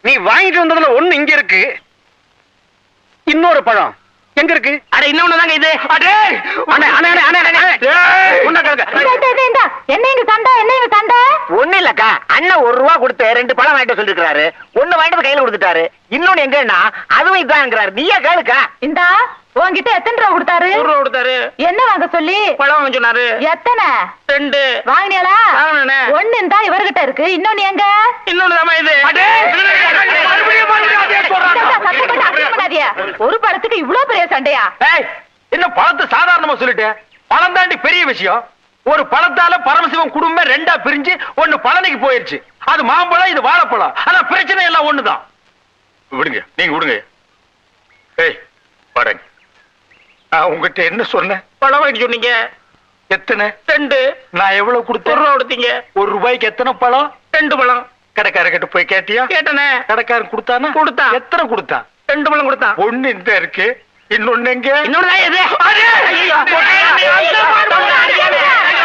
நீ வாங்கிட்டு வந்ததுல ஒண்ணு இங்க இருக்கு, இன்னொரு பழம் எங்க இருக்கு? அட இன்னொன்னு தாங்க இது. அடே அண்ணே அண்ணே அண்ணே அண்ணே என்ன இங்க சண்டை, என்ன இங்க சண்டை? ஒண்ணு இல்லக்கா, அண்ணன் 1 ரூபா கொடுத்து 2 பழம் வாங்கிட்டு சொல்லிருக்காரு. ஒண்ணு வாங்கிட்டு கையில கொடுத்துட்டாரு, இன்னொன்னு எங்கன்னா அதுவும் இதாங்கிறாரு. நீயே கேளுக்கா. இந்தா உன்கிட்ட எத்தனை ரூபா கொடுத்தாரு? 1 ரூபா கொடுத்தாரு. என்ன வாங்க சொல்லி? பழம் வாங்க சொன்னாரு. எத்தனை? 2. வாங்கினியாளா? வாங்கினே. ஒண்ணு இந்தா இவர்கிட்ட இருக்கு, இன்னொன்னு எங்க? இன்னொன்னு தாமா இது. ஒரு பழத்துக்கு இவ்வளவு பெரிய சண்டையா? என்ன பழத்தை சாதாரணமா சொல்லிட்டு, பழம் தாண்டி பெரிய விஷயம். ஒரு பழத்தால பரமசிவம் குடும்பம் 2ஆ பிரிஞ்சு ஒண்ணு பழனிக்கு போயிருச்சு. அது மாம்பழம், இது வாழைப்பழம். ஆனா பிரச்சனை எல்லாம் ஒண்ணுதான். விடுங்க, நீங்க விடுங்க. ஏய் பாருங்க, நான் உங்ககிட்ட என்ன சொன்னேன்? பழம் வாங்கிட்டு சொன்னீங்க. எத்தனை? 2. நான் எவ்வளவு கொடுத்தேன்? 1 ரூபா கொடுத்தீங்க. 1 ரூபாய்க்கு எத்தனை பழம்? 2 பழம். கடைக்காரர்கிட்ட போய் கேட்டியா? கேட்டனே. கடைக்காரன் கொடுத்தானா? கொடுத்தான். எத்தனை கொடுத்தான்? 2 பழம் கொடுத்தான். ஒண்ணு இந்த இருக்கு, இன்னொன்னு எங்க? இன்னொன்னு தான் இது.